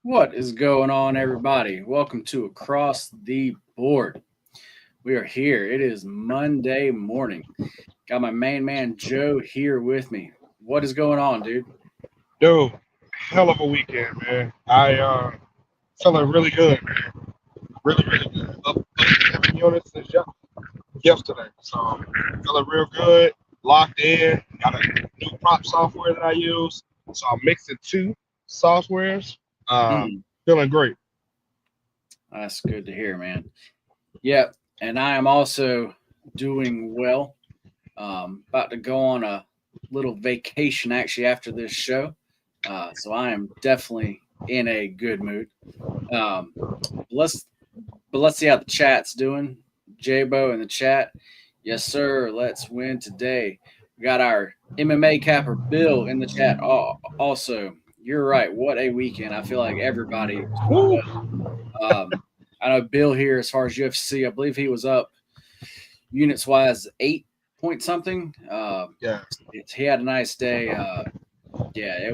What is going on, everybody? Welcome to Across the Board. We are here. It is Monday morning. Got my main man Joe here with me. What is going on, dude? Dude, hell of a weekend, man. I feeling really good, man. Really, really good. Up 7 units since yesterday. So feeling real good, locked in. Got a new prop software that I use. So I'm mixing two softwares. Uh, Mm, feeling great. that's good to hear, man. Yep, and I am also doing well. About to go on a little vacation actually after this show. So I am definitely in a good mood. Um, let's let's see how the chat's doing. J-Bo in the chat. Yes, sir. Let's win today. We got our MMA capper Bill in the chat. Also, you're right. What a weekend. I feel like everybody was doing Woo. well. I know Bill here, as far as UFC, I believe he was up units wise 8 point something. Yeah. He had a nice day. Yeah, yeah.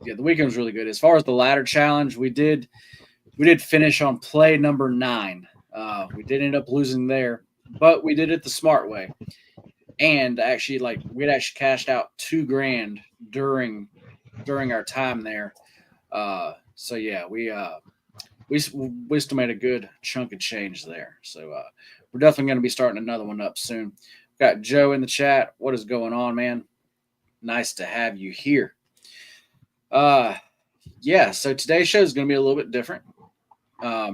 The weekend was really good. As far as the ladder challenge, we did finish on play number 9. We did end up losing there, but we did it the smart way. And actually, like we'd actually cashed out 2 grand during our time there. So yeah, we still made a good chunk of change there. So we're definitely going to be starting another one up soon. Got Joe in the chat. What is going on, man? Nice to have you here. Uh, yeah. So today's show is going to be a little bit different. We're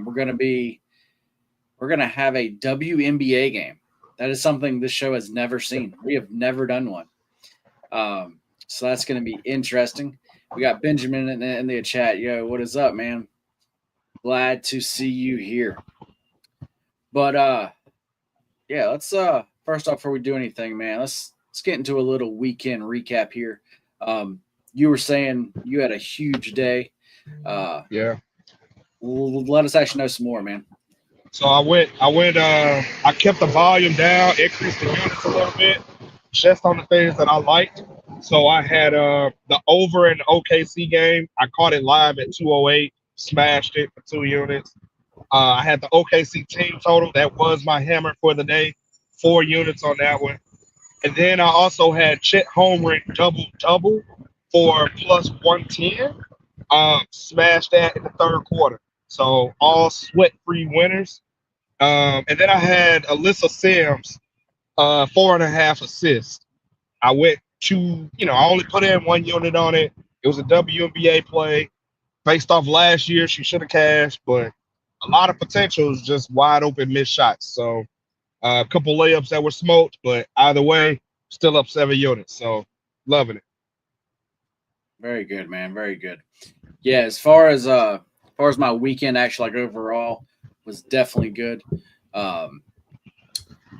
gonna have a WNBA game. That is something this show has never seen. We have never done one. So that's gonna be interesting. We got Benjamin in the chat. Yo, what is up, man? Glad to see you here. But yeah, let's first off before we do anything, man, let's get into a little weekend recap here. You were saying you had a huge day. Uh, Yeah. let us actually know some more, man. So I kept the volume down, increased the units a little bit, just on the things that I liked. So I had the over in the OKC game. I caught it live at 208, smashed it for 2 units. I had the OKC team total. That was my hammer for the day, 4 units on that one. And then I also had Chet Holmgren double double for plus 110. Smashed that in the third quarter. So all sweat free winners. And then I had Alyssa Sims, 4.5 assists. I went I only put in 1 unit on it. It was a WNBA play based off last year. She should have cashed, but a lot of potential is just wide open missed shots. So a couple layups that were smoked, but either way, still up 7 units. So loving it. Very good, man. Very good. Yeah, as far as my weekend actually like overall was definitely good. Um,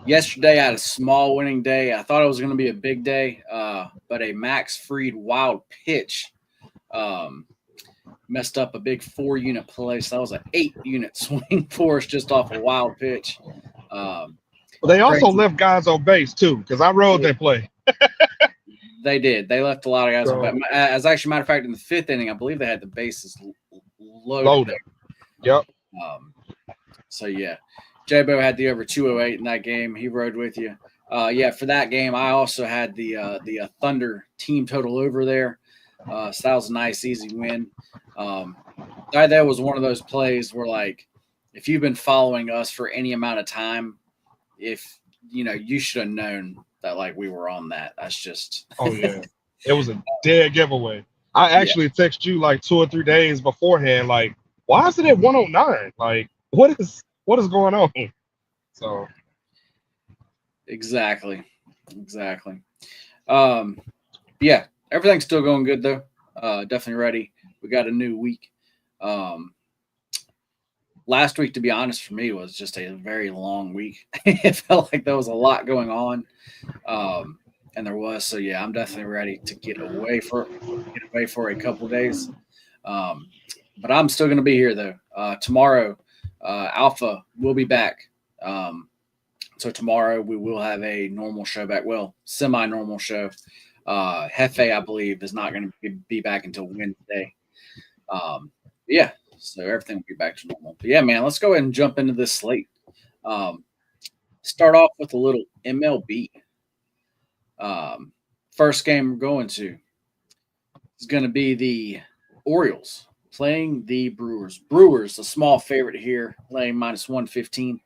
Yesterday I had a small winning day. I thought it was going to be a big day, but a Max Freed wild pitch um, messed up a big 4 unit play. So that was an 8 unit swing for us just off a wild pitch. Um, But they also Crazy. left guys on base too, because I rode that play. They did. They left a lot of guys on. But So as actually a matter of fact, in the 5th inning, I believe they had the bases loaded loaded. there. Yep. Um, so yeah, J-Bo had the over 208 in that game. He rode with you. Yeah, for that game, I also had the Thunder team total over there. So that was a nice, easy win. Um, that was one of those plays where, like, if you've been following us for any amount of time, if you should have known that like we were on that. That's just Oh yeah. It was a dead giveaway. I yeah, actually text you like 2 or 3 days beforehand, like, why is it at 109? Like, what is going on? So exactly, exactly. Um, yeah, everything's still going good though. Definitely ready. We got a new week. Um, Last week, to be honest, for me was just a very long week. It felt like there was a lot going on, um, and there was. So yeah, I'm definitely ready to get away for a couple of days. Um, but I'm still going to be here though. Tomorrow, Alpha will be back. Um, so tomorrow we will have a normal show back. Well, semi-normal show. Hefe, I believe, is not going to be back until Wednesday. Yeah, so everything will be back to normal. But yeah, man, let's go ahead and jump into this slate. Um, start off with a little MLB. Um, first game we're going to is going to be the Orioles playing the Brewers. Brewers, a small favorite here, laying minus 115.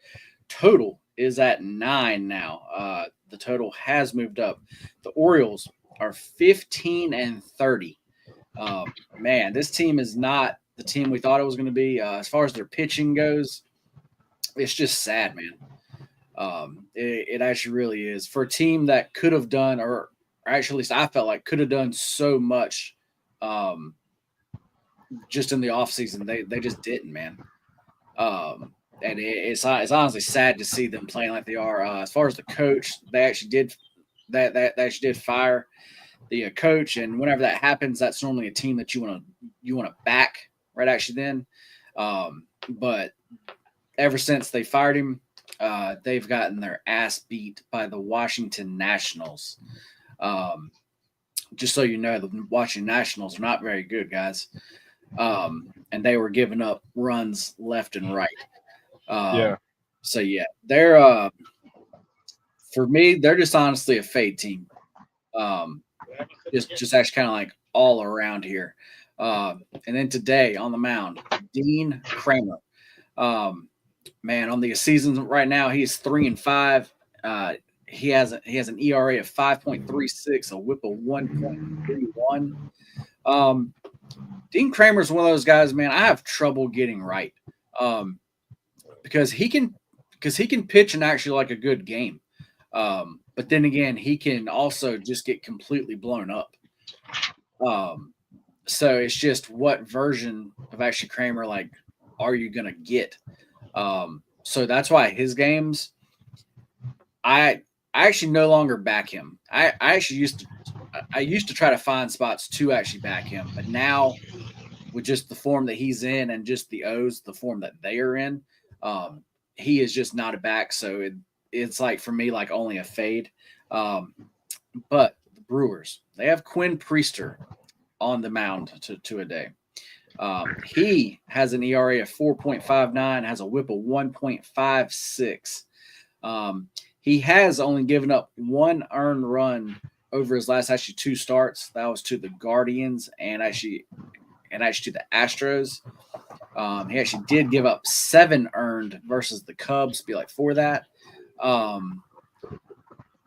Total is at 9 now. The total has moved up. The Orioles are 15-30. Man, this team is not the team we thought it was going to be. As far as their pitching goes, it's just sad, man. It actually really is for a team that could have done, or actually, at least I felt like could have done so much, just in the offseason. They just didn't, man. And it's honestly sad to see them playing like they are. As far as the coach, they actually did they actually did fire the coach, and whenever that happens, that's normally a team that you want to back right actually then. But ever since they fired him, they've gotten their ass beat by the Washington Nationals. Just so you know, the Washington Nationals are not very good, guys. And they were giving up runs left and right. Yeah. So yeah, they're for me, they're just honestly a fade team. Just actually kind of like all around here. And then today on the mound, Dean Kramer. Man, on the season right now, he is 3-5. He has an ERA of 5.36, a WHIP of 1.31. Dean Kramer is one of those guys, man. I have trouble getting right, because he can pitch and actually like a good game, but then again, he can also just get completely blown up. So it's just what version of actually Kramer like are you gonna get? So that's why his games, I actually no longer back him. I actually used to try to find spots to actually back him, but now with just the form that he's in and just the O's, the form that they are in, he is just not a back. So it's like for me, like only a fade. But the Brewers, they have Quinn Priester on the mound to a day. He has an ERA of 4.59, has a WHIP of 1.56. He has only given up one earned run over his last actually 2 starts. That was to the Guardians and actually to the Astros. He actually did give up 7 earned versus the Cubs. Be like for that.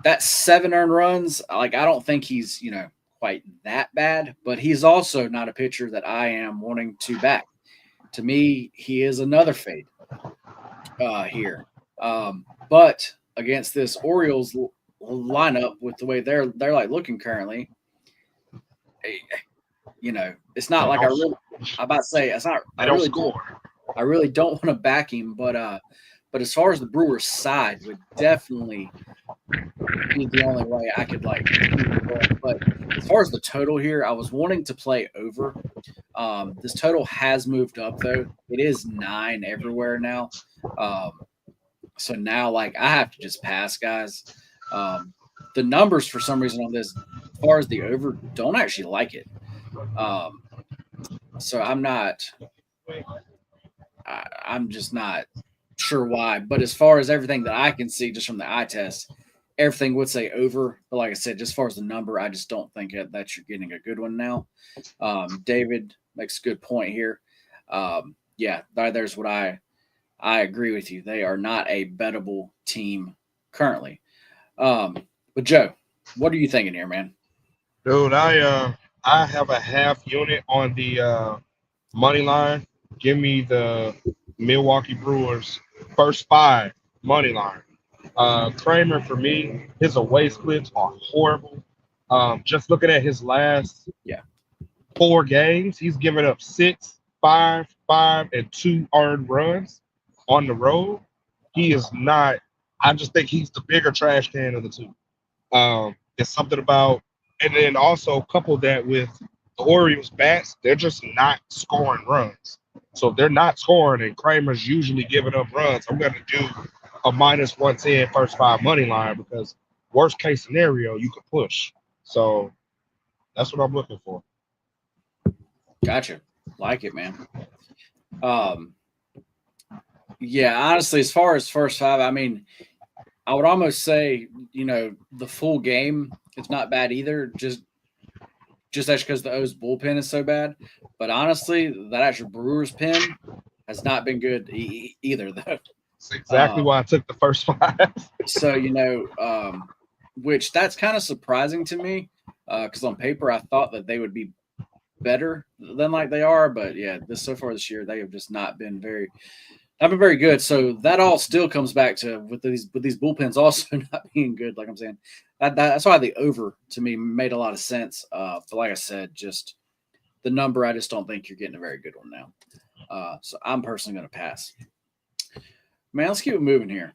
That 7 earned runs, like I don't think he's quite that bad, but he's also not a pitcher that I am wanting to back. To me, he is another fade here. But against this Orioles lineup with the way they're like looking currently, it's not like I'm about to say it's not. I don't score. I really don't want to back him, but as far as the Brewers side would definitely be the only way I could like keep it going. But as far as the total here, I was wanting to play over. This total has moved up though. It is 9 everywhere now. So now like I have to just pass, guys. The numbers for some reason on this, as far as the over, don't actually like it. So I'm just not sure why. But as far as everything that I can see just from the eye test, everything would say over. But like I said, just as far as the number, I just don't think that you're getting a good one now. David makes a good point here. Yeah, there's what I agree with you. They are not a bettable team currently. But Joe, what are you thinking here, man? Dude, I have a half unit on the money line. Give me the Milwaukee Brewers first 5 money line. Kramer for me, his away splits are horrible. Just looking at his last 4 games, he's given up 6, 5, 5, and 2 earned runs on the road. He is not. I just think he's the bigger trash can of the 2. It's something about, and then also couple that with the Orioles bats, they're just not scoring runs. So if they're not scoring and Kramer's usually giving up runs, I'm going to do a minus 110 first 5 money line because worst case scenario, you could push. So that's what I'm looking for. Gotcha. Like it, man. Yeah, honestly, as far as first five, I mean, I would almost say, the full game is not bad either. Just actually because the O's bullpen is so bad. But honestly, that actual Brewers pen has not been good either, though. That's exactly why I took the first 5. So, which that's kind of surprising to me because on paper I thought that they would be better than like they are. But yeah, so far this year, they have just not been very good. So that all still comes back to with these bullpens also not being good. Like I'm saying, that's why the over to me made a lot of sense. But like I said, just the number, I just don't think you're getting a very good one now. So I'm personally going to pass. Man, let's keep it moving here.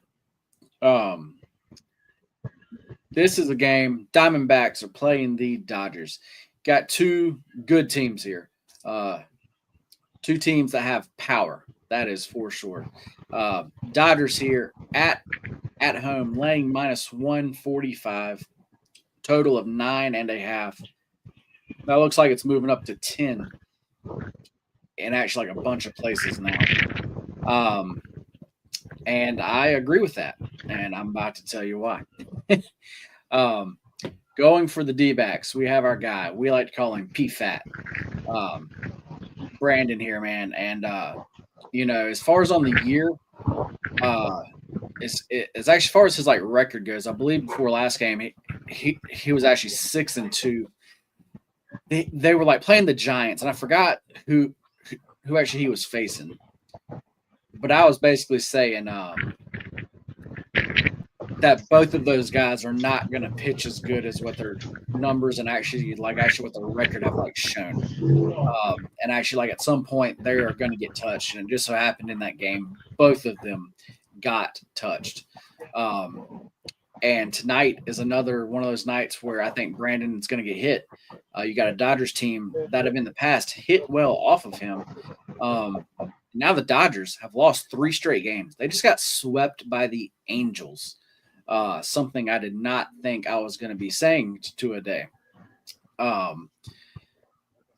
This is a game. Diamondbacks are playing the Dodgers. Got two good teams here. Two teams that have power. That is for sure. Dodgers here at home, laying minus 145. Total of 9.5. That looks like it's moving up to 10 in actually like a bunch of places now. And I agree with that. And I'm about to tell you why. Going for the D-backs, we have our guy. We like to call him P-Fat. Brandon here, man. And, as far as on the year, it's actually as far as his like record goes. I believe before last game, he was actually 6-2. They were like playing the Giants, and I forgot who actually he was facing. But I was basically saying that both of those guys are not going to pitch as good as what their numbers and actually what their record have like shown. And actually, like at some point, they are going to get touched. And it just so happened in that game, both of them got touched. And tonight is another one of those nights where I think Brandon's going to get hit. You got a Dodgers team that have in the past hit well off of him. Now the Dodgers have lost 3 straight games. They just got swept by the Angels. Something I did not think I was going to be saying to a day.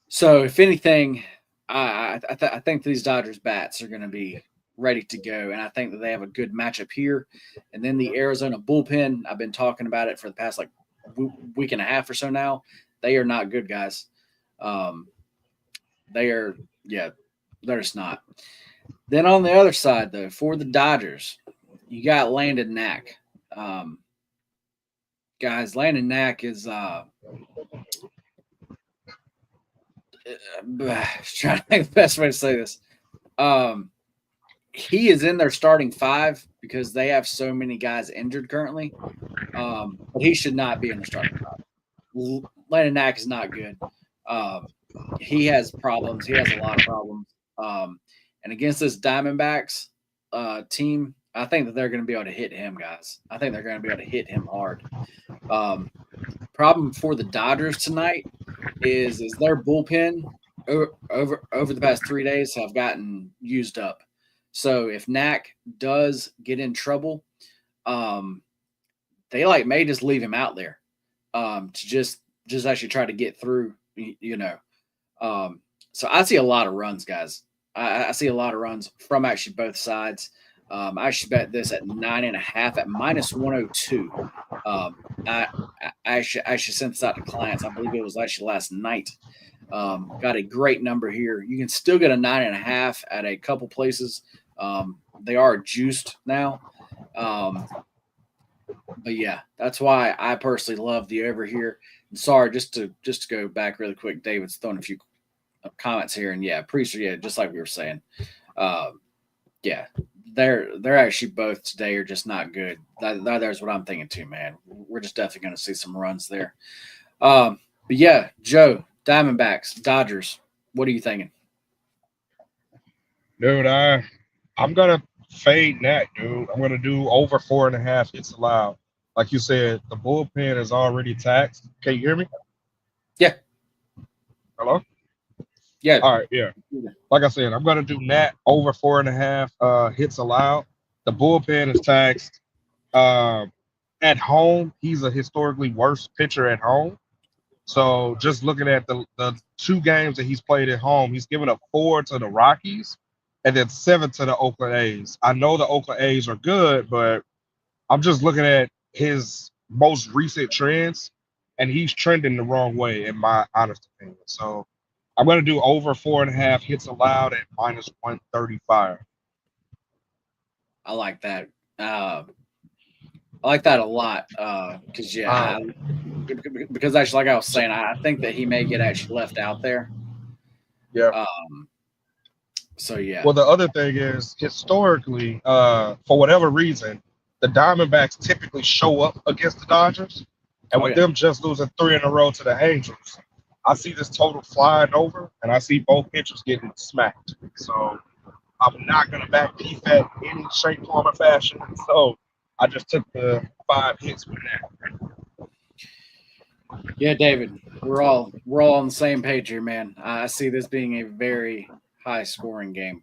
So if anything, I think these Dodgers bats are going to be ready to go, and I think that they have a good matchup here. And then the Arizona bullpen, I've been talking about it for the past like week and a half or so now. They are not good, guys. They're just not. Then on the other side, though, for the Dodgers, you got Landon Knack. Guys, Landon Knack is trying to think the best way to say this. He is in their starting 5 because they have so many guys injured currently. But he should not be in the starting 5. Landon Knack is not good. He has problems. He has a lot of problems. And against this Diamondbacks team, I think that they're going to be able to hit him, guys. I think they're going to be able to hit him hard. Problem for the Dodgers tonight is their bullpen over the past 3 days have gotten used up. So if Knack does get in trouble, they may just leave him out there to just actually try to get through, So I see a lot of runs, guys. I see a lot of runs from actually both sides. I should bet this at 9.5 at minus 102. I actually sent this out to clients. I believe it was actually last night. Got a great number here. You can still get a 9.5 at a couple places. They are juiced now. But yeah, that's why I personally love the over here. And sorry, just to go back really quick, David's throwing a few comments here, and yeah, appreciate it. Just like we were saying, yeah, they're actually both today are just not good. There's what I'm thinking too, man. We're just definitely going to see some runs there. But yeah, Joe, Diamondbacks, Dodgers. What are you thinking? Dude, I'm gonna fade Nat, dude. I'm gonna do over 4.5 hits allowed. Like you said, the bullpen is already taxed. Can you hear me? Yeah. Hello? Yeah. All right, yeah. Like I said, I'm gonna do Nat over 4.5 hits allowed. The bullpen is taxed. At home, he's a historically worse pitcher at home. So just looking at the 2 games that he's played at home, he's given up 4 to the Rockies and then 7 to the Oakland A's. I know the Oakland A's are good, but I'm just looking at his most recent trends, and he's trending the wrong way, in my honest opinion. So I'm going to do over 4.5 hits allowed at -135. I like that. I like that a lot because because actually, like I was saying, I think that he may get actually left out there. Yeah. So yeah. Well, the other thing is historically, for whatever reason, the Diamondbacks typically show up against the Dodgers, and with them just losing 3 in a row to the Angels, I see this total flying over, and I see both pitchers getting smacked. So I'm not going to back PFAT in any shape, form, or fashion. So I just took the 5 hits with that. Yeah, David, we're all on the same page here, man. I see this being a very high scoring game.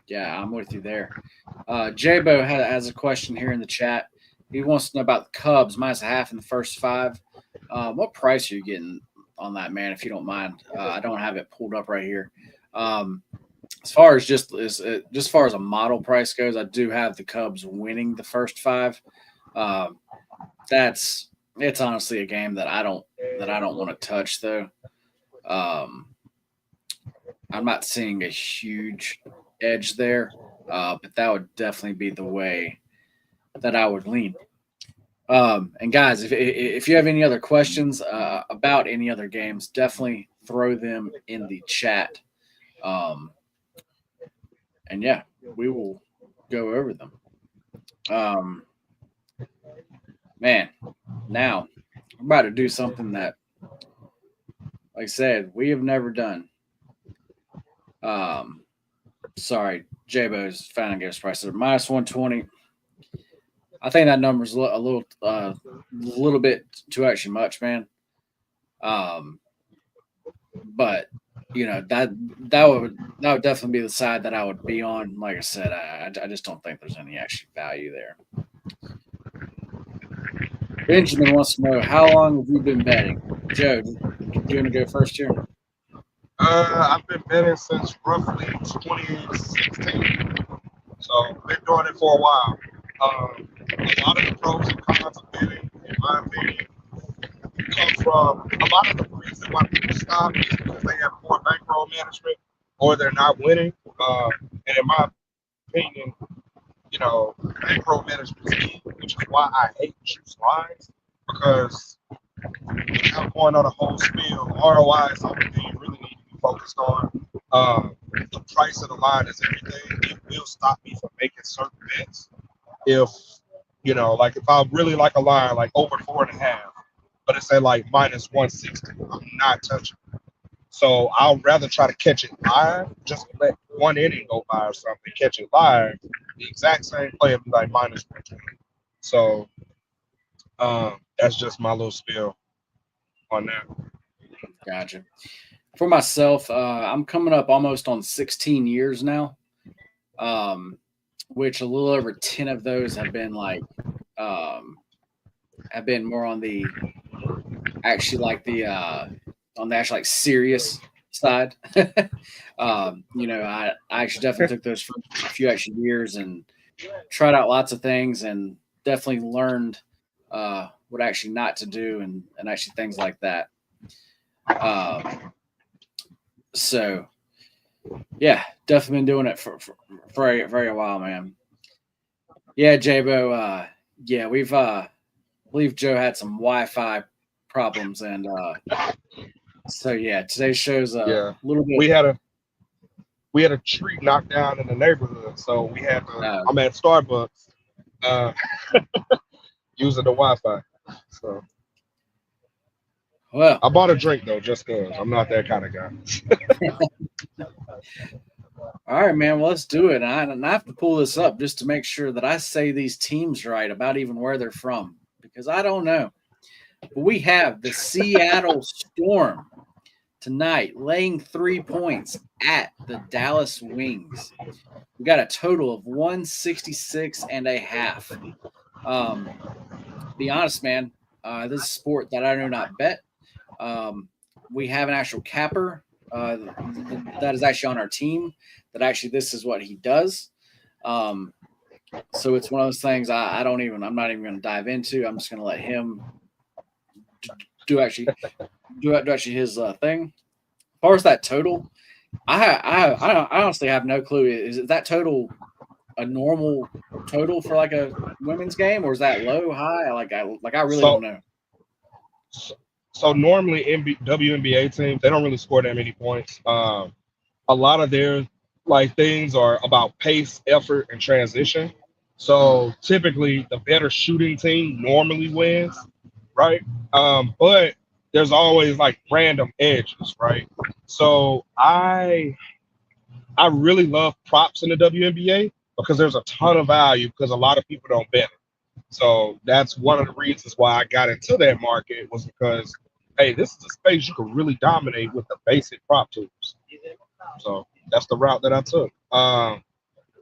Yeah, I'm with you there. Jabo has a question here in the chat. He wants to know about the Cubs -0.5 in the first 5. What price are you getting on that, man? If you don't mind, I don't have it pulled up right here. As far as far as a model price goes, I do have the Cubs winning the first 5. It's honestly a game that I don't want to touch though. I'm not seeing a huge edge there, but that would definitely be the way that I would lean. And guys, if you have any other questions about any other games, definitely throw them in the chat. And yeah, we will go over them. Man, now I'm about to do something that, like I said, we have never done. Sorry, Jabo's final guess price is -120. I think that number's a little bit too actually much, man. But that would definitely be the side that I would be on. Like I said, I just don't think there's any actual value there. Benjamin wants to know, how long have you been betting? Joe, do you want to go first here? I've been betting since roughly 2016, so I've been doing it for a while. A lot of the pros and cons of betting, in my opinion, come from a lot of the reason why people stop is because they have poor bankroll management or they're not winning. And in my opinion, bankroll management is key, which is why I hate juice lines, because without going on a whole spiel, ROI is something that you really need to be focused on. The price of the line is everything. It will stop me from making certain bets. If if I really like a line like over 4.5, but it's at like -160, I'm not touching it. So I'll rather try to catch it live, just let one inning go by or something, catch it live, the exact same play would be like -120. So that's just my little spiel on that. Gotcha. For myself, I'm coming up almost on 16 years now, which a little over 10 of those have been have been more on the actually on the actual serious side. I actually definitely took those for a few extra years and tried out lots of things and definitely learned what actually not to do and actually things like that. So yeah, definitely been doing it for very, very a while, man. Yeah, Jabo. Yeah, we've I believe Joe had some Wi-Fi problems, and so yeah, today's show's a little bit. We had a tree knocked down in the neighborhood, so we had to. I'm at Starbucks, using the Wi-Fi. So, well, I bought a drink though, just because I'm not that kind of guy. All right, man. Well, let's do it. And I have to pull this up just to make sure that I say these teams right about even where they're from, because I don't know. But we have the Seattle Storm tonight laying 3 points at the Dallas Wings. We got a total of 166.5. Be honest, man. This is a sport that I do not bet. We have an actual capper that is actually on our team. That actually this is what he does. So it's one of those things I'm not even going to dive into. I'm just going to let him do his thing. As far as that total, I honestly have no clue. Is that total a normal total for like a women's game, or is that low, high? I really So don't know. so normally WNBA teams, they don't really score that many points. A lot of their like things are about pace, effort, and transition. So typically, the better shooting team normally wins, right? But there's always like random edges, right? So I really love props in the WNBA because there's a ton of value because a lot of people don't bet it. So that's one of the reasons why I got into that market was because, hey, this is a space you can really dominate with the basic prop tools. So that's the route that I took.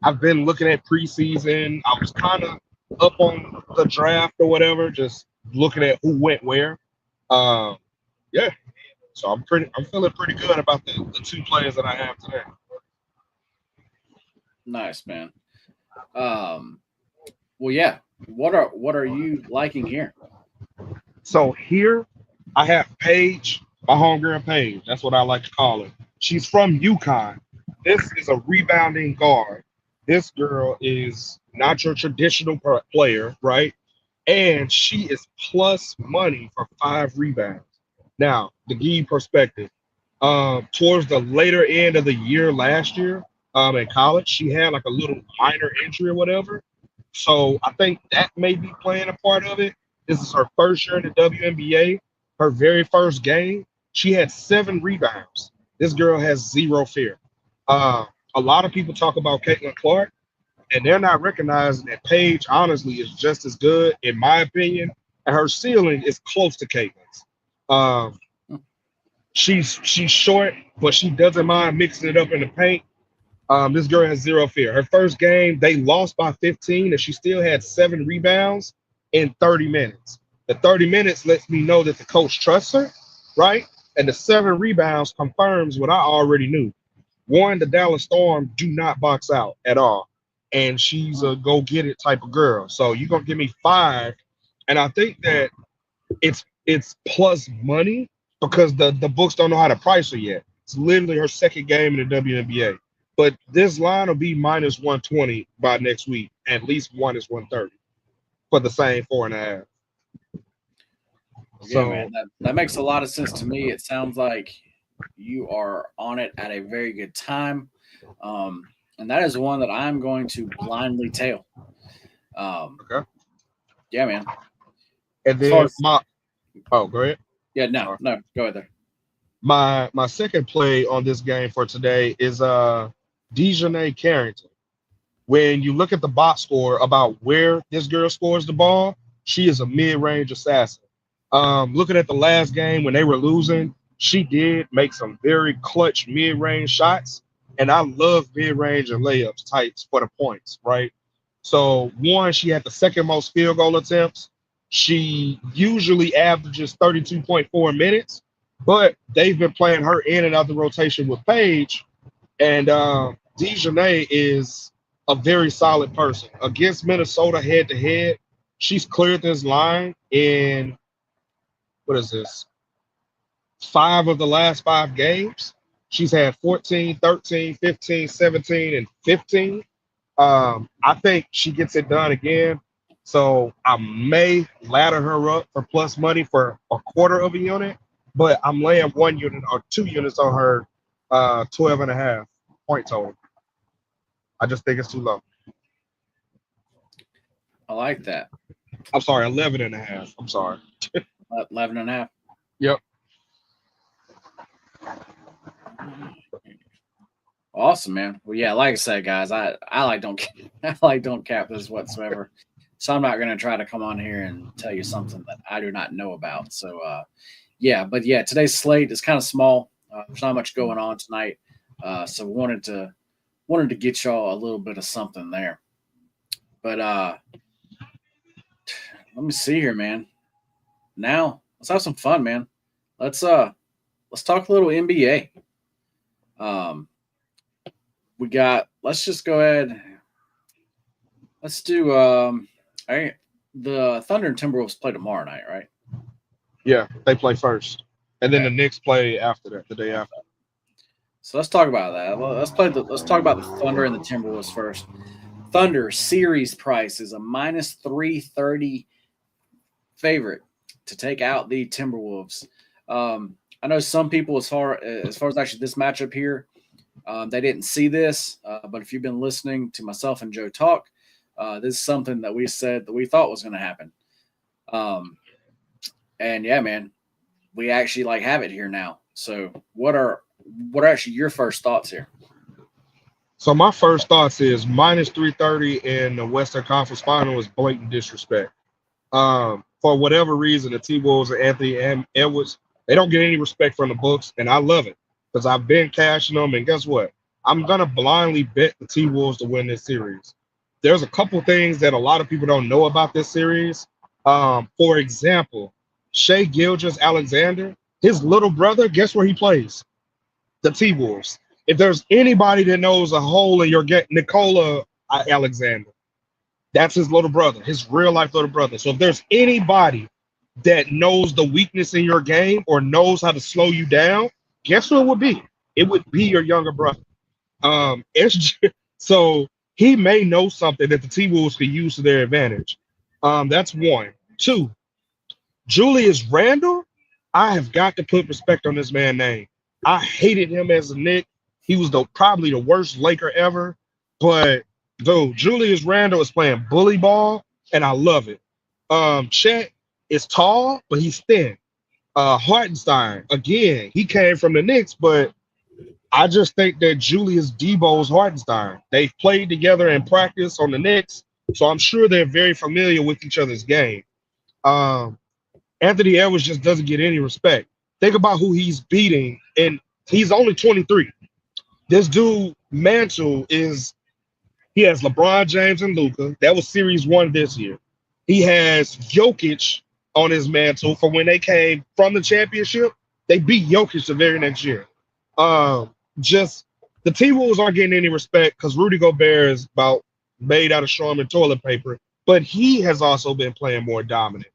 I've been looking at preseason. I was kind of up on the draft or whatever, just looking at who went where. Um, yeah. So I'm feeling pretty good about the two players that I have today. Nice, man. Um, well, yeah. What are you liking here? So here I have Paige, my homegirl Paige. That's what I like to call her. She's from UConn. This is a rebounding guard. This girl is not your traditional player, right? And she is plus money for 5 rebounds. Now, to give you perspective, towards the later end of the year last year, in college, she had like a little minor injury or whatever. So I think that may be playing a part of it. This is her first year in the WNBA. Her very first game, she had 7 rebounds. This girl has zero fear. Uh, a lot of people talk about Caitlin Clark, and they're not recognizing that Paige, honestly, is just as good, in my opinion, and her ceiling is close to Caitlin's. Um, she's short, but she doesn't mind mixing it up in the paint. This girl has zero fear. Her first game, they lost by 15, and she still had 7 rebounds in 30 minutes. The 30 minutes lets me know that the coach trusts her, right? And the 7 rebounds confirms what I already knew. One, the Dallas Storm do not box out at all. And she's a go get it type of girl. So you're gonna give me 5. And I think that it's plus money because the books don't know how to price her yet. It's literally her second game in the WNBA. But this line will be minus 120 by next week. At least one is 130 for the same 4.5. Yeah, So man, that makes a lot of sense to me. It sounds like you are on it at a very good time, and that is one that I'm going to blindly tail. okay. Yeah, man. And As far then as go ahead. yeah, no, Sorry. no, go ahead there. My second play on this game for today is Dejanay Carrington. When you look at the box score about where this girl scores the ball, she is a mid-range assassin. Looking at the last game when they were losing, she did make some very clutch mid-range shots, and I love mid-range and layups types for the points, right? So one, she had the second most field goal attempts. She usually averages 32.4 minutes, but they've been playing her in and out the rotation with Paige, and Dejanay is a very solid person. Against Minnesota head to head, she's cleared this line in what is this? 5 of the last 5 games. She's had 14, 13, 15, 17, and 15. I think she gets it done again. So I may ladder her up for plus money for a quarter of a unit, but I'm laying 1 unit or 2 units on her 12.5 point total. I just think it's too low. I like that. I'm sorry, 11.5. I'm sorry. 11 and a half. Yep. Awesome, man. Well, yeah, like I said, guys, I like don't I like don't cap this whatsoever. So I'm not going to try to come on here and tell you something that I do not know about. So yeah, but yeah, today's slate is kind of small. There's not much going on tonight, so wanted to get y'all a little bit of something there. But let me see here, man. now let's have some fun, man. Let's talk a little NBA. Um, let's just go ahead. Let's do all right. The Thunder and Timberwolves play tomorrow night, right? Yeah, they play first, and then Okay. the Knicks play after that, the day after. So let's talk about that. Let's talk about the Thunder and the Timberwolves first. Thunder series price is a minus 330 favorite to take out the Timberwolves. I know some people, as far as actually this matchup here, they didn't see this, but if you've been listening to myself and Joe talk, this is something that we said that we thought was going to happen. And yeah, man, we actually have it here now. So what are actually your first thoughts here? So my first thoughts is minus 330 in the Western Conference Final is blatant disrespect. For whatever reason, the T-Wolves and Anthony Edwards, they don't get any respect from the books, and I love it because I've been cashing them, and guess what? I'm going to blindly bet the T-Wolves to win this series. There's a couple things that a lot of people don't know about this series. For example, Shai Gilgeous-Alexander, his little brother, guess where he plays? The T-Wolves. If there's anybody that knows a hole in your game, Nikola Alexander, that's his little brother, his real life little brother. So if there's anybody that knows the weakness in your game or knows how to slow you down, guess who it would be? It would be your younger brother. So he may know something that the T-Wolves could use to their advantage. That's one. Two, Julius Randle, I have got to put respect on this man's name. I hated him as a Knick. He was probably the worst Laker ever. But dude, Julius Randle is playing bully ball, and I love it. Chet is tall, but he's thin. Hartenstein, again, he came from the Knicks, but I just think that Julius Debo's Hartenstein. They've played together in practice on the Knicks, so I'm sure they're very familiar with each other's game. Anthony Edwards just doesn't get any respect. Think about who he's beating, and he's only 23. This dude, Mantle, he has LeBron James and Luka. That was series one this year. He has Jokic on his mantle for when they came from the championship. They beat Jokic the very next year. Just the T-Wolves aren't getting any respect because Rudy Gobert is about made out of Charmin toilet paper, but he has also been playing more dominant.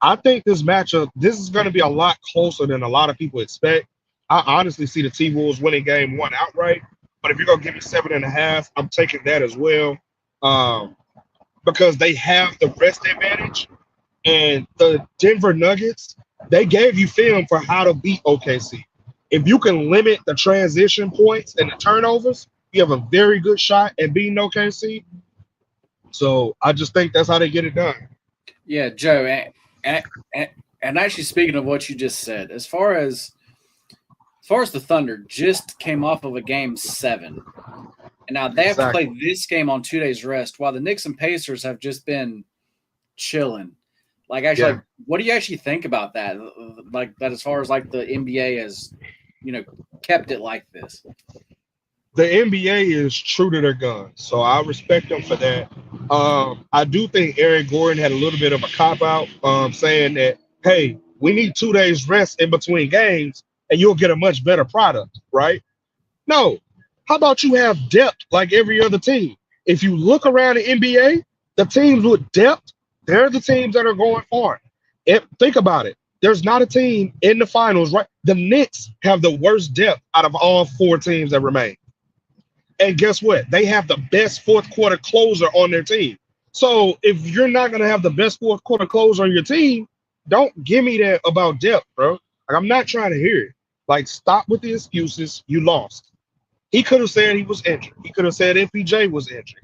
I think this matchup, this is going to be a lot closer than a lot of people expect. I honestly see the T-Wolves winning game one outright, but if you're going to give me 7.5, I'm taking that as well because they have the rest advantage. And the Denver Nuggets, they gave you film for how to beat OKC. If you can limit the transition points and the turnovers, you have a very good shot at beating OKC. So I just think that's how they get it done. Yeah, Joe, and actually speaking of what you just said, as far as the Thunder just came off of a game 7, and now they have to play this game on 2 days rest, while the Knicks and Pacers have just been chilling. Actually, what do you actually think about that? That as far as the NBA has, kept it like this. The NBA is true to their guns, so I respect them for that. I do think Eric Gordon had a little bit of a cop-out saying that, hey, we need 2 days rest in between games, and you'll get a much better product, right? No. How about you have depth like every other team? If you look around the NBA, the teams with depth, they're the teams that are going far. Think about it. There's not a team in the finals, right? The Knicks have the worst depth out of all 4 teams that remain. And guess what? They have the best fourth quarter closer on their team. So if you're not going to have the best fourth quarter closer on your team, don't give me that about depth, bro. I'm not trying to hear it. Stop with the excuses. You lost. He could have said he was injured. He could have said MPJ was injured.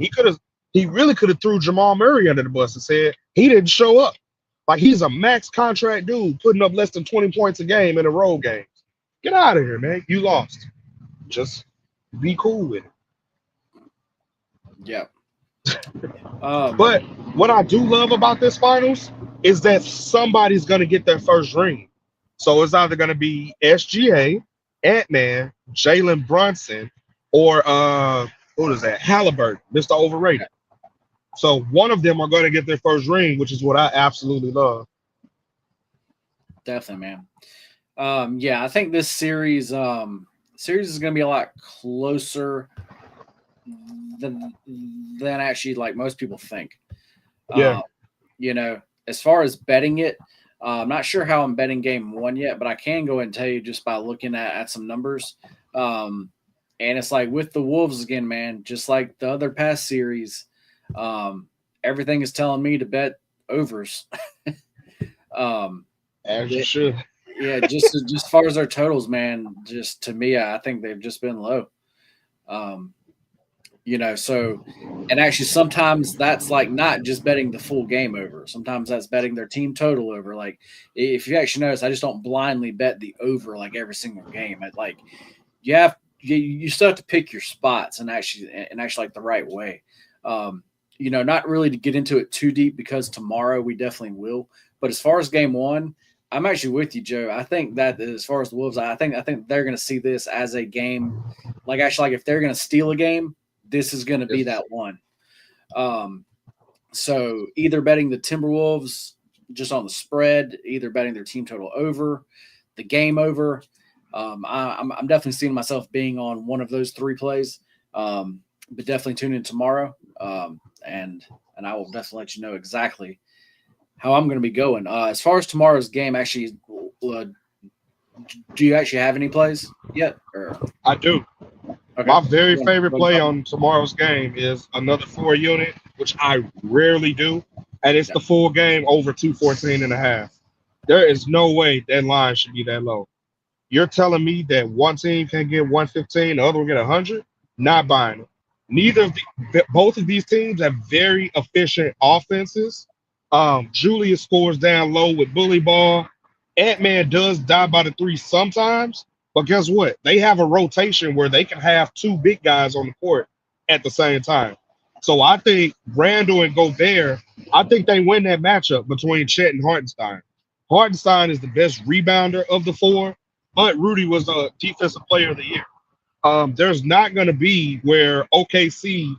He really could have threw Jamal Murray under the bus and said he didn't show up. He's a max contract dude putting up less than 20 points a game in a road game. Get out of here, man. You lost. Just be cool with it. Yeah. But what I do love about this finals is that somebody's going to get their first ring. So it's either going to be SGA, Ant-Man, Jalen Brunson, or what is that? Halliburton, Mr. Overrated. So one of them are going to get their first ring, which is what I absolutely love. Definitely, man. Yeah, I think this series is going to be a lot closer than than actually like most people think. Yeah. Uh, you know, as far as betting it, I'm not sure how I'm betting game one yet, but I can go ahead and tell you just by looking at some numbers. Um, and it's like with the Wolves again, man, just like the other past series, um, everything is telling me to bet overs. um, As you the, should. yeah, just as far as their totals, man, just to me, I think they've just been low. Um, so and actually sometimes that's like not just betting the full game over. Sometimes that's betting their team total over. Like if you actually notice, I just don't blindly bet the over like every single game. Like you still have to pick your spots and actually like the right way. Not really to get into it too deep because tomorrow we definitely will. But as far as game one, I'm actually with you, Joe. I think that as far as the Wolves, I think they're going to see this as a game. Like actually, like if they're going to steal a game, this is going to be Yes. that one. Um, so either betting the Timberwolves just on the spread, either betting their team total over, the game over. I'm definitely seeing myself being on one of those three plays. But definitely tune in tomorrow, and I will definitely let you know exactly how I'm going to be going. As far as tomorrow's game, actually, uh, do you actually have any plays yet? Or I do. okay, My very go favorite ahead, play drop 'em. on tomorrow's game is another 4 unit, which I rarely do. And it's Yeah, the full game over 214 and a half. There is no way that line should be that low. You're telling me that one team can get 115, the other will get 100? Not buying it. Both of these teams have very efficient offenses. Julius scores down low with bully ball. Ant-Man does die by the three sometimes, but guess what? They have a rotation where they can have two big guys on the court at the same time. So I think Randall and Gobert, I think they win that matchup between Chet and Hartenstein. Hartenstein is the best rebounder of the four, but Rudy was a defensive player of the year. There's not going to be where OKC,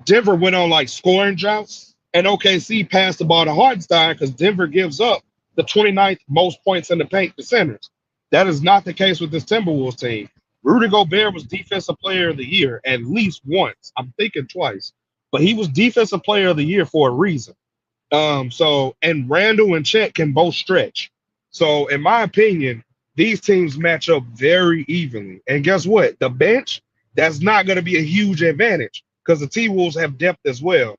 Denver went on like scoring droughts, and OKC passed the ball to Hardenstein because Denver gives up the 29th most points in the paint to centers. That is not the case with this Timberwolves team. Rudy Gobert was defensive player of the year at least once. I'm thinking twice, but he was defensive player of the year for a reason. And Randall and Chet can both stretch. So, in my opinion, these teams match up very evenly. And guess what? The bench, that's not going to be a huge advantage because the T Wolves have depth as well.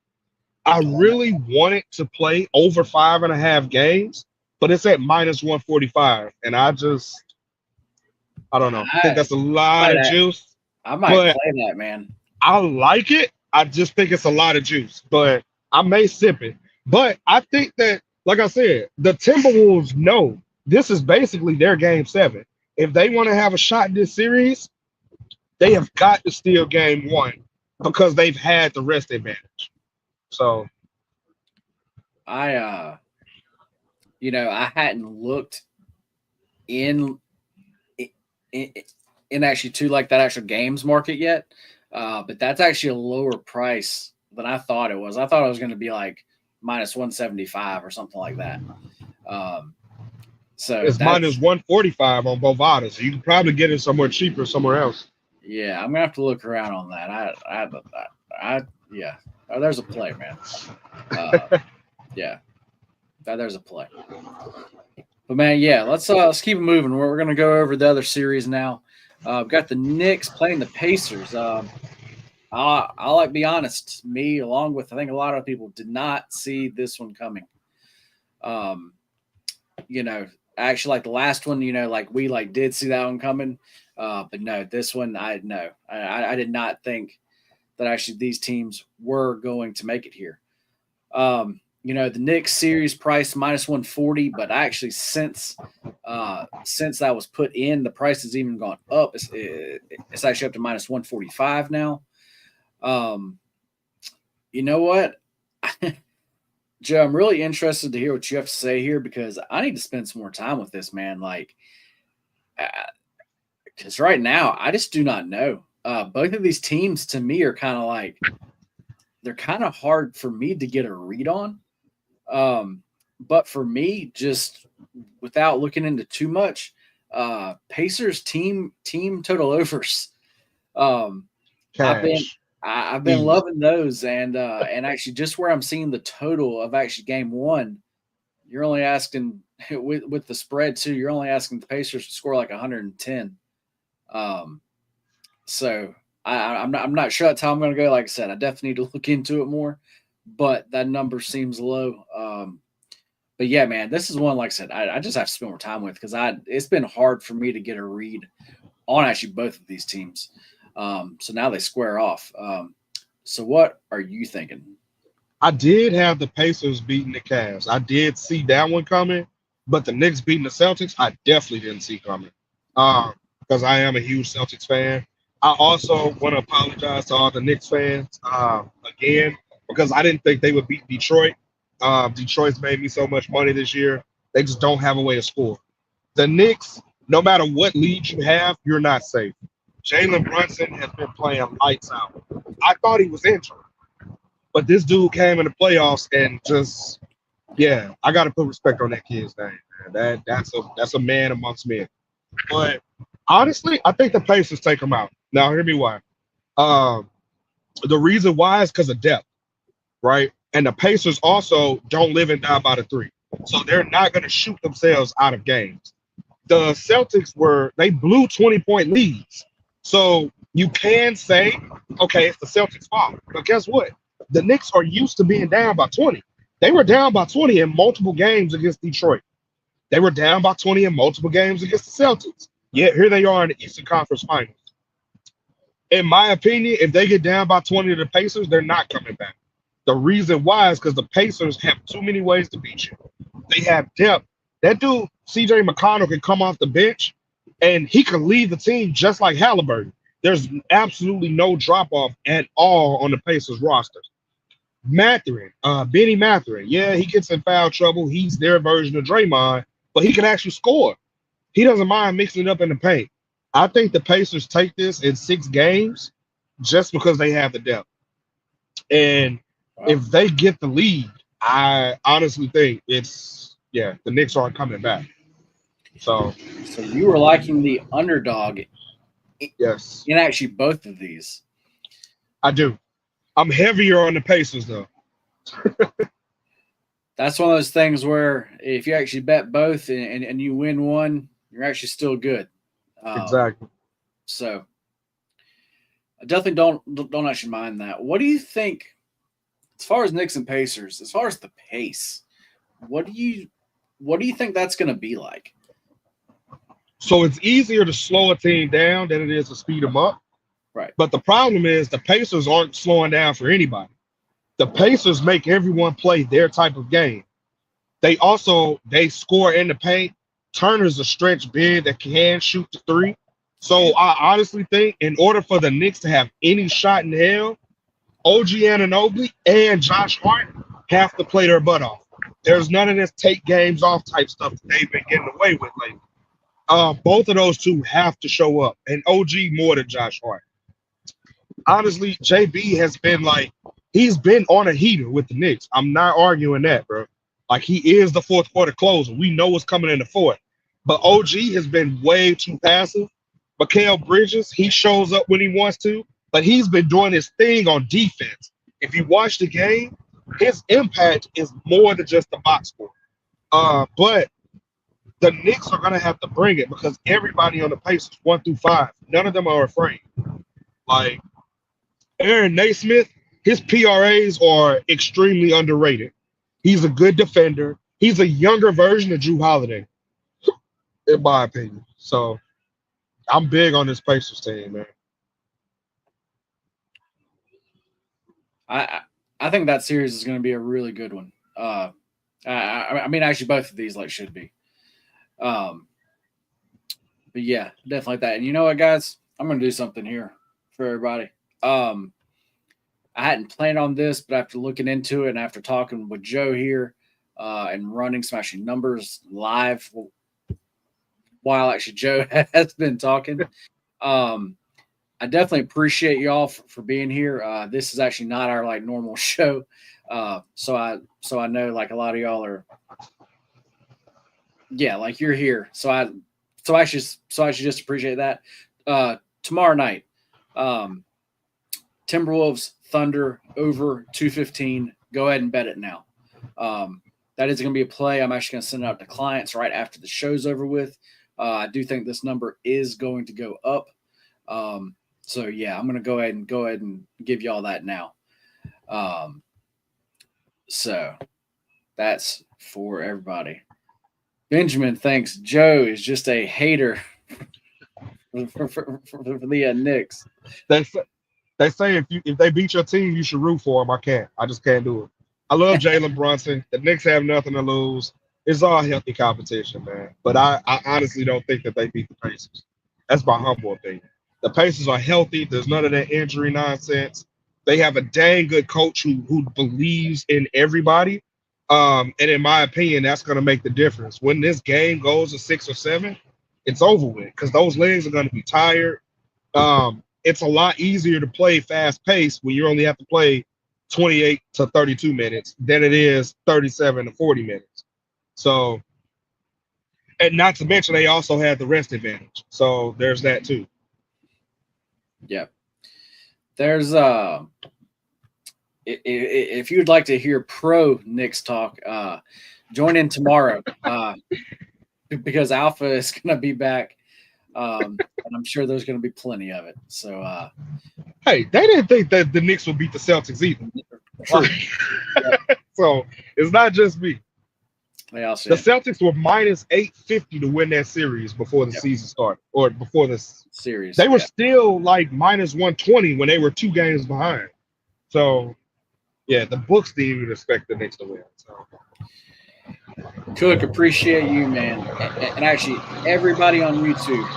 I really wanted to play over 5.5 games, but it's at minus 145. And I don't know. I think I that's a lot play of that. juice, I might but play that, man. I like it. I just think it's a lot of juice, but I may sip it. But I think that, like I said, the Timberwolves know this is basically their game seven. If they want to have a shot in this series, they have got to steal game one because they've had the rest advantage. So I I hadn't looked in in, in actually to like that actual games market yet. But that's actually a lower price than I thought it was. I thought it was going to be like minus 175 or something like that. Um, so it's minus that's 145 on Bovada. So you can probably get it somewhere cheaper somewhere else. yeah. I'm gonna have to look around on that. I yeah. There's a play, man. Uh, yeah, there's a play. But man, yeah, let's keep it moving. We're gonna go over the other series now. We've got the Knicks playing the Pacers. I'll like be honest. Me, along with I think a lot of people, did not see this one coming. Um, actually, like the last one, like we like did see that one coming. But no, this one, I did not think that actually these teams were going to make it here. The Knicks series price minus 140, but actually since that was put in, the price has even gone up. It's actually up to minus 145 now. You know what, Joe, I'm really interested to hear what you have to say here because I need to spend some more time with this, man. Like, because right now I just do not know. Both of these teams to me are kind of like they're kind of hard for me to get a read on. But for me, just without looking into too much, Pacers team total overs. I've been Cash. I've been loving those, and actually just where I'm seeing the total of actually game one, you're only asking with the spread too. You're only asking the Pacers to score like 110. So I'm not sure that's how I'm going to go. Like I said, I definitely need to look into it more, but that number seems low. But yeah, man, this is one, like I said, I just have to spend more time with because it's been hard for me to get a read on actually both of these teams. So now they square off. So what are you thinking? I did have the Pacers beating the Cavs. I did see that one coming, but the Knicks beating the Celtics, I definitely didn't see coming. Because I am a huge Celtics fan. I also want to apologize to all the Knicks fans again because I didn't think they would beat Detroit. Detroit's made me so much money this year. They just don't have a way to score. The Knicks, no matter what lead you have, you're not safe. Jalen Brunson has been playing lights out. I thought he was injured, but this dude came in the playoffs and just, yeah, I got to put respect on that kid's name, man. That's a man amongst men. But honestly, I think the Pacers take him out. Now, hear me why. The reason why is because of depth, right? And the Pacers also don't live and die by the three. So they're not going to shoot themselves out of games. The Celtics they blew 20-point leads. So you can say, okay, it's the Celtics' fault. But guess what? The Knicks are used to being down by 20. They were down by 20 in multiple games against Detroit. They were down by 20 in multiple games against the Celtics. Yet here they are in the Eastern Conference Finals. In my opinion, if they get down by 20 to the Pacers, they're not coming back. The reason why is because the Pacers have too many ways to beat you. They have depth. That dude, CJ McConnell, can come off the bench and he can lead the team just like Halliburton. There's absolutely no drop-off at all on the Pacers roster. Benny Mathurin, yeah, he gets in foul trouble. He's their version of Draymond, but he can actually score. He doesn't mind mixing it up in the paint. I think the Pacers take this in 6 games just because they have the depth. And if they get the lead, I honestly think the Knicks aren't coming back. So you were liking the underdog yes, in actually both of these. I do. I'm heavier on the Pacers though. That's one of those things where if you actually bet both and you win one, you're actually still good. Exactly. So I definitely don't actually mind that. What do you think as far as Knicks and Pacers, as far as the pace? What do you think that's going to be like? So it's easier to slow a team down than it is to speed them up. Right. But the problem is the Pacers aren't slowing down for anybody. The Pacers make everyone play their type of game. They score in the paint. Turner's a stretch big that can shoot the three. So I honestly think in order for the Knicks to have any shot in hell, OG Anunoby and Josh Hart have to play their butt off. There's none of this take games off type stuff that they've been getting away with lately. Both of those two have to show up, and OG more than Josh Hart. Honestly, JB has been he's been on a heater with the Knicks. I'm not arguing that, bro. Like, he is the fourth quarter closer. We know what's coming in the fourth. But OG has been way too passive. Mikal Bridges, he shows up when he wants to, but he's been doing his thing on defense. If you watch the game, his impact is more than just the box score. But the Knicks are going to have to bring it because everybody on the Pacers, 1 through 5, none of them are afraid. Like, Aaron Naismith, his PRAs are extremely underrated. He's a good defender. He's a younger version of Jrue Holiday, in my opinion. So I'm big on this Pacers team, man. I think that series is going to be a really good one. I mean, actually, both of these should be. But yeah, definitely like that. And you know what, guys? I'm going to do something here for everybody. I hadn't planned on this, but after looking into it and after talking with Joe here and running Smashing Numbers live while actually Joe has been talking, I definitely appreciate y'all for being here. This is actually not our normal show. So I know a lot of y'all are Yeah, like you're here. So I should just appreciate that. Tomorrow night, Timberwolves Thunder over 215. Go ahead and bet it now. That is going to be a play. I'm actually going to send it out to clients right after the show's over with. I do think this number is going to go up. So yeah, I'm going to go ahead and give y'all that now. So that's for everybody. Benjamin thinks Joe is just a hater for the Knicks. They say if they beat your team, you should root for them. I can't. I just can't do it. I love Jalen Brunson. The Knicks have nothing to lose. It's all healthy competition, man. But I honestly don't think that they beat the Pacers. That's my humble opinion. The Pacers are healthy. There's none of that injury nonsense. They have a dang good coach who believes in everybody. And in my opinion, that's going to make the difference. When this game goes to 6 or 7, it's over with because those legs are going to be tired. It's a lot easier to play fast paced when you only have to play 28 to 32 minutes than it is 37 to 40 minutes. So, and not to mention they also have the rest advantage. So there's that too. Yep. There's if you'd like to hear pro Knicks talk, join in tomorrow because Alpha is going to be back. And I'm sure there's going to be plenty of it. So, hey, they didn't think that the Knicks would beat the Celtics either. So it's not just me. They also the Celtics were minus 850 to win that series before the season started, or before this series. They were still like minus 120 when they were 2 games behind. So, yeah, the books didn't even expect the Knicks to win. So. Cook, appreciate you, man. And actually, everybody on YouTube,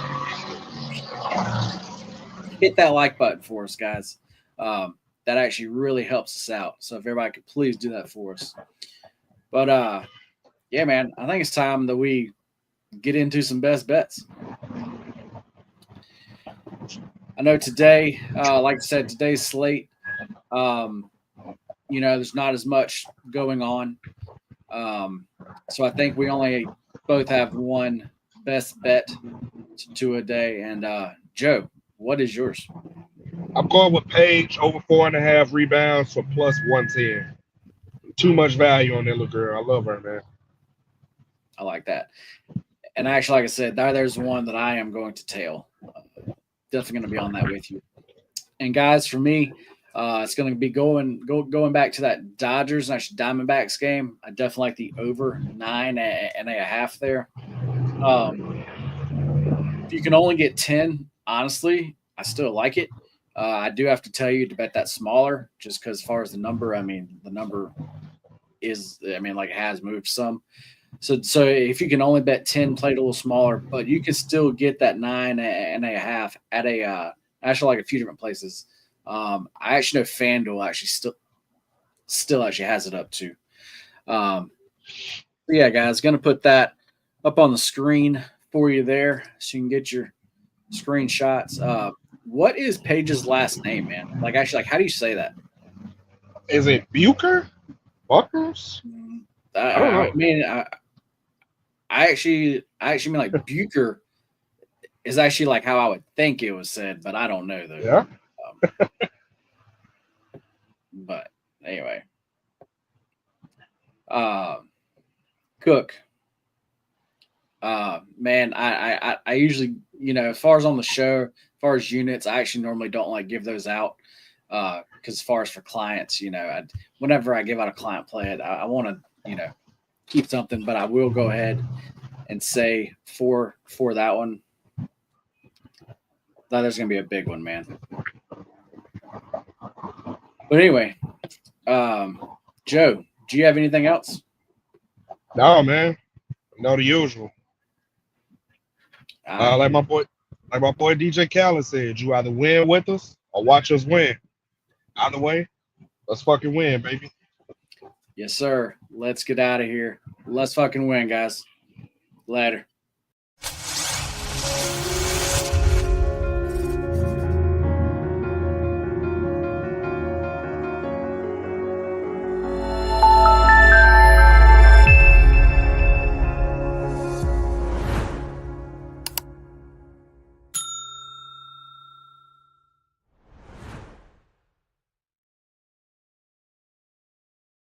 hit that like button for us, guys. That actually really helps us out. So if everybody could please do that for us. But, yeah, man, I think it's time that we get into some best bets. I know today, like I said, today's slate, there's not as much going on. So I think we only both have one best bet to a day. And Joe, what is yours? I'm going with Paige over 4.5 rebounds for plus 110. Too much value on that little girl. I love her, man. I like that. And actually, like I said, there's one that I am going to tail. Definitely going to be on that with you. And guys, for me, it's going to be going back to that Dodgers and actually Diamondbacks game. I definitely like the over 9.5 there. If you can only get 10, honestly, I still like it. I do have to tell you to bet that smaller, just because as far as the number, the number is, it has moved some. So if you can only bet 10, play it a little smaller, but you can still get that 9.5 at actually like a few different places. I actually know FanDuel actually still actually has it up too. Yeah, guys, going to put that up on the screen for you there so you can get your screenshots. What is Paige's last name, man? How do you say that? Is it Bucher? Buckers? I don't know. I actually mean like Bucher is actually like how I would think it was said, but I don't know though. Yeah. But anyway, Cook. Man, I usually, as far as on the show, as far as units, I actually normally don't give those out. Because as far as for clients, whenever I give out a client play, I want to, keep something, but I will go ahead and say for that one, that there's going to be a big one, man. But anyway, Joe, do you have anything else? No, man. No, the usual. Like my boy DJ Khaled said, you either win with us or watch us win. Either way, let's fucking win, baby. Yes, sir. Let's get out of here. Let's fucking win, guys. Later.